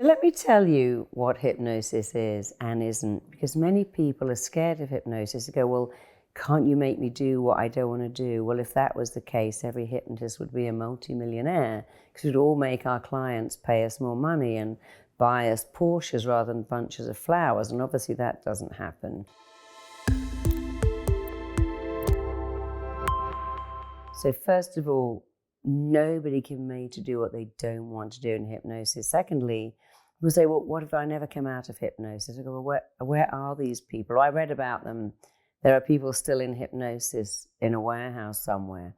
Let me tell you what hypnosis is and isn't, because many people are scared of hypnosis. They go, well, can't you make me do what I don't want to do? Well, if that was the case, every hypnotist would be a multimillionaire, because we'd all make our clients pay us more money and buy us Porsches rather than bunches of flowers, and obviously that doesn't happen. So first of all, nobody can be made to do what they don't want to do in hypnosis. Secondly, people say, well, what if I never come out of hypnosis? I go, well, where are these people? I read about them. There are people still in hypnosis in a warehouse somewhere.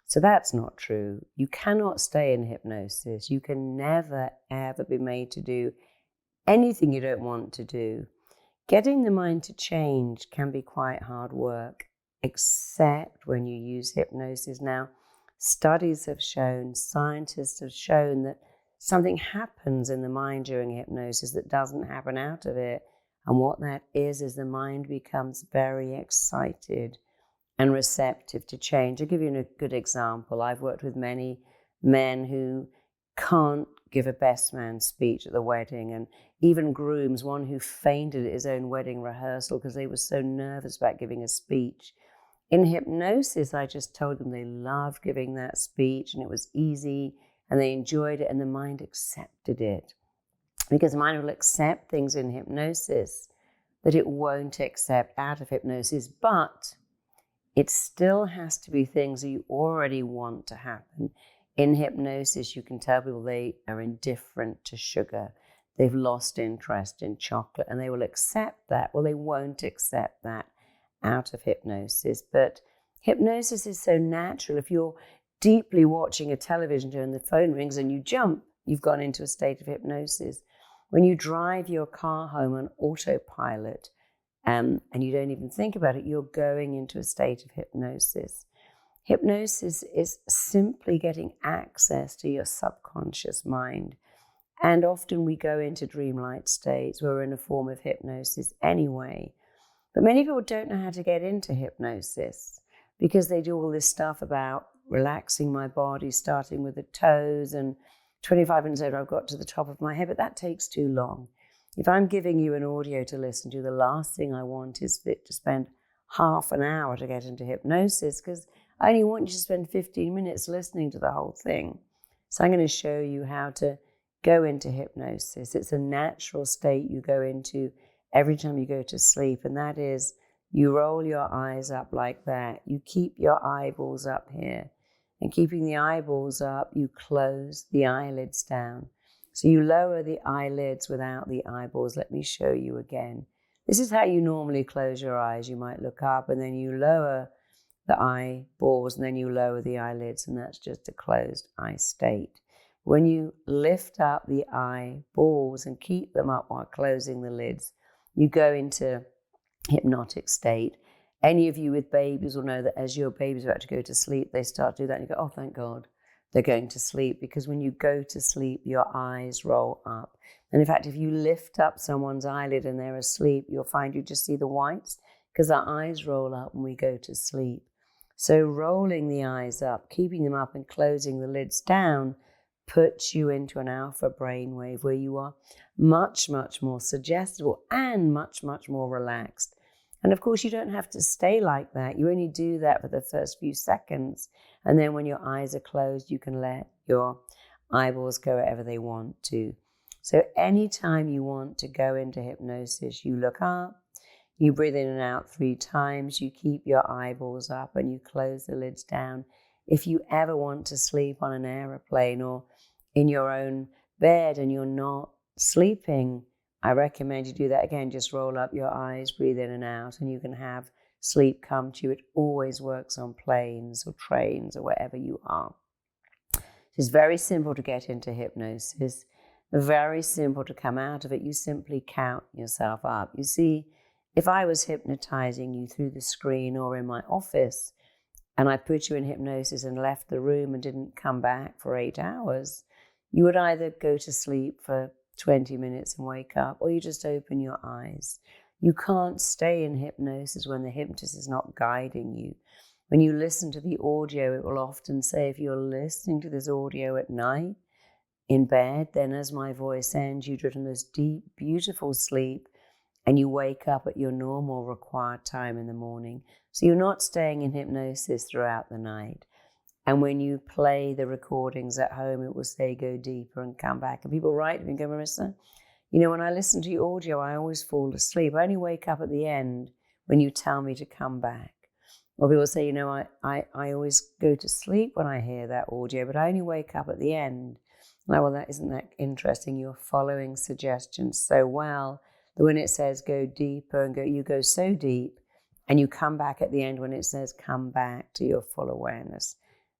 So that's not true. You cannot stay in hypnosis. You can never, ever be made to do anything you don't want to do. Getting the mind to change can be quite hard work, except when you use hypnosis. Now, studies have shown, scientists have shown that something happens in the mind during hypnosis that doesn't happen out of it. And what that is the mind becomes very excited and receptive to change. I'll give you a good example. I've worked with many men who can't give a best man speech at the wedding, and even grooms, one who fainted at his own wedding rehearsal because they were so nervous about giving a speech. In hypnosis, I just told them they loved giving that speech and it was easy and they enjoyed it and the mind accepted it. Because the mind will accept things in hypnosis that it won't accept out of hypnosis, but it still has to be things that you already want to happen. In hypnosis, you can tell people they are indifferent to sugar. They've lost interest in chocolate and they will accept that. Well, they won't accept that out of hypnosis. But hypnosis is so natural. If you're deeply watching a television show and the phone rings and you jump, you've gone into a state of hypnosis. When you drive your car home on autopilot and you don't even think about it, you're going into a state of hypnosis. Hypnosis is simply getting access to your subconscious mind. And often we go into dreamlike states where we're in a form of hypnosis anyway. But many people don't know how to get into hypnosis because they do all this stuff about relaxing my body, starting with the toes, and 25 minutes later I've got to the top of my head, but that takes too long. If I'm giving you an audio to listen to, the last thing I want is to spend half an hour to get into hypnosis, because I only want you to spend 15 minutes listening to the whole thing. So I'm going to show you how to go into hypnosis. It's a natural state you go into every time you go to sleep, and that is you roll your eyes up like that. You keep your eyeballs up here. And keeping the eyeballs up, you close the eyelids down. So you lower the eyelids without the eyeballs. Let me show you again. This is how you normally close your eyes. You might look up and then you lower the eyeballs and then you lower the eyelids, and that's just a closed eye state. When you lift up the eyeballs and keep them up while closing the lids, you go into hypnotic state. Any of you with babies will know that as your baby's about to go to sleep, they start to do that and you go, oh, thank God, they're going to sleep. Because when you go to sleep, your eyes roll up. And in fact, if you lift up someone's eyelid and they're asleep, you'll find you just see the whites because our eyes roll up when we go to sleep. So rolling the eyes up, keeping them up and closing the lids down puts you into an alpha brainwave where you are much, much more suggestible and much, much more relaxed. And of course, you don't have to stay like that. You only do that for the first few seconds. And then when your eyes are closed, you can let your eyeballs go wherever they want to. So anytime you want to go into hypnosis, you look up, you breathe in and out 3 times, you keep your eyeballs up and you close the lids down. If you ever want to sleep on an aeroplane or in your own bed and you're not sleeping, I recommend you do that again. Just roll up your eyes, breathe in and out, and you can have sleep come to you. It always works on planes or trains or wherever you are. It's very simple to get into hypnosis, very simple to come out of it. You simply count yourself up. You see, if I was hypnotizing you through the screen or in my office, and I put you in hypnosis and left the room and didn't come back for 8 hours, you would either go to sleep for 20 minutes and wake up, or you just open your eyes. You can't stay in hypnosis when the hypnotist is not guiding you. When you listen to the audio, it will often say, if you're listening to this audio at night, in bed. Then as my voice ends, you drift in this deep, beautiful sleep, and you wake up at your normal required time in the morning. So you're not staying in hypnosis throughout the night. And when you play the recordings at home, it will say go deeper and come back. And people write to me and go, Marisa, when I listen to your audio, I always fall asleep. I only wake up at the end when you tell me to come back. Or people say, I always go to sleep when I hear that audio, but I only wake up at the end. Well, isn't that interesting? You're following suggestions so well that when it says go deeper and you go so deep, and you come back at the end when it says come back to your full awareness,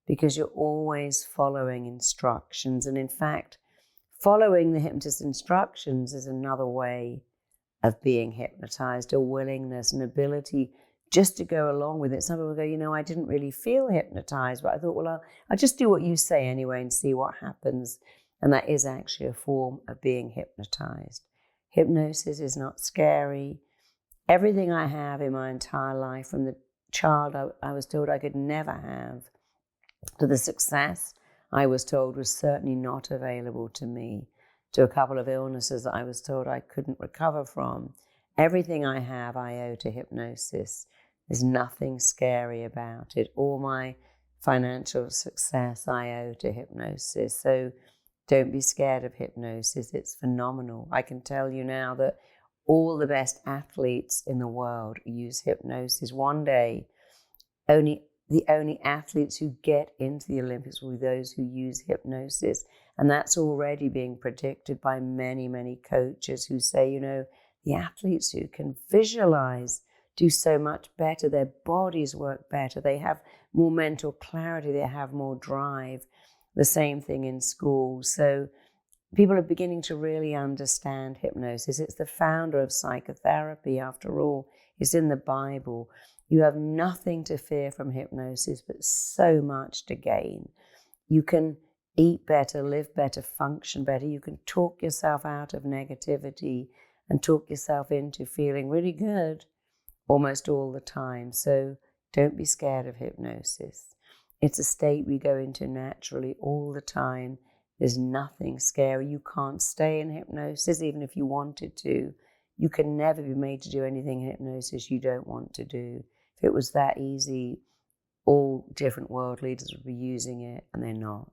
because you're always following instructions. And in fact, following the hypnotist instructions is another way of being hypnotized, a willingness, an ability just to go along with it. Some people go, I didn't really feel hypnotized, but I thought, well, I'll just do what you say anyway and see what happens. And that is actually a form of being hypnotized. Hypnosis is not scary. Everything I have in my entire life, from the child I was told I could never have, to the success I was told was certainly not available to me, to a couple of illnesses that I was told I couldn't recover from. Everything I have, I owe to hypnosis. There's nothing scary about it. All my financial success, I owe to hypnosis. So don't be scared of hypnosis. It's phenomenal. I can tell you now that all the best athletes in the world use hypnosis. One day, the only athletes who get into the Olympics will be those who use hypnosis. And that's already being predicted by many, many coaches who say, the athletes who can visualize do so much better. Their bodies work better. They have more mental clarity. They have more drive. The same thing in school. So people are beginning to really understand hypnosis. It's the founder of psychotherapy, after all. It's in the Bible. You have nothing to fear from hypnosis, but so much to gain. You can eat better, live better, function better. You can talk yourself out of negativity and talk yourself into feeling really good almost all the time. So don't be scared of hypnosis. It's a state we go into naturally all the time. There's nothing scary. You can't stay in hypnosis even if you wanted to. You can never be made to do anything in hypnosis you don't want to do. If it was that easy, all different world leaders would be using it, and they're not.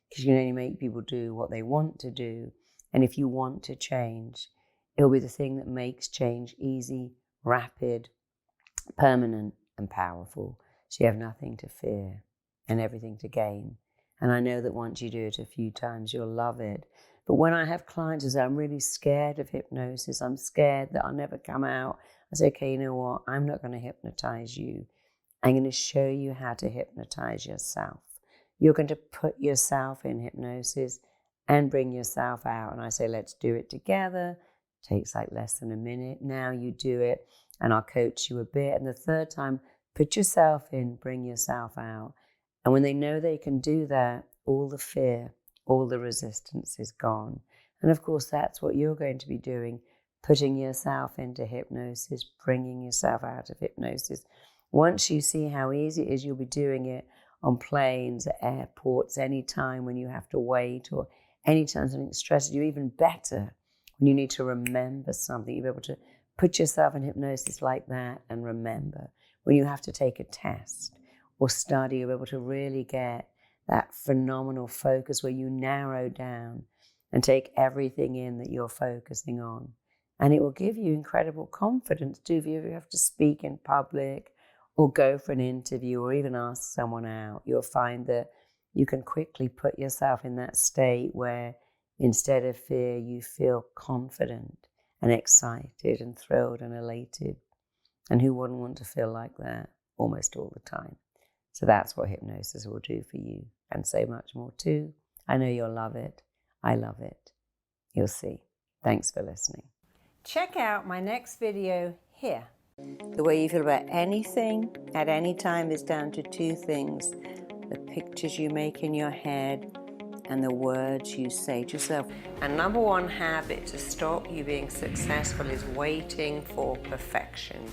Because you can only make people do what they want to do. And if you want to change, it'll be the thing that makes change easy, rapid, permanent, and powerful. So you have nothing to fear and everything to gain. And I know that once you do it a few times, you'll love it. But when I have clients who say, I'm really scared of hypnosis, I'm scared that I'll never come out, I say, okay, you know what? I'm not going to hypnotize you. I'm going to show you how to hypnotize yourself. You're going to put yourself in hypnosis and bring yourself out. And I say, let's do it together. It takes like less than a minute. Now you do it, and I'll coach you a bit. And the third time, put yourself in, bring yourself out. And when they know they can do that, all the fear, all the resistance is gone. And of course, that's what you're going to be doing, putting yourself into hypnosis, bringing yourself out of hypnosis. Once you see how easy it is, you'll be doing it on planes, at airports, anytime when you have to wait, or anytime something stresses you. Even better, when you need to remember something, you'll be able to put yourself in hypnosis like that and remember. When you have to take a test or study, you'll be able to really get that phenomenal focus where you narrow down and take everything in that you're focusing on. And it will give you incredible confidence too. If you ever have to speak in public or go for an interview or even ask someone out, you'll find that you can quickly put yourself in that state where instead of fear, you feel confident and excited and thrilled and elated. And who wouldn't want to feel like that almost all the time? So that's what hypnosis will do for you, and so much more too. I know you'll love it. I love it. You'll see. Thanks for listening. Check out my next video here. The way you feel about anything at any time is down to two things: the pictures you make in your head and the words you say to yourself. And number one habit to stop you being successful is waiting for perfection.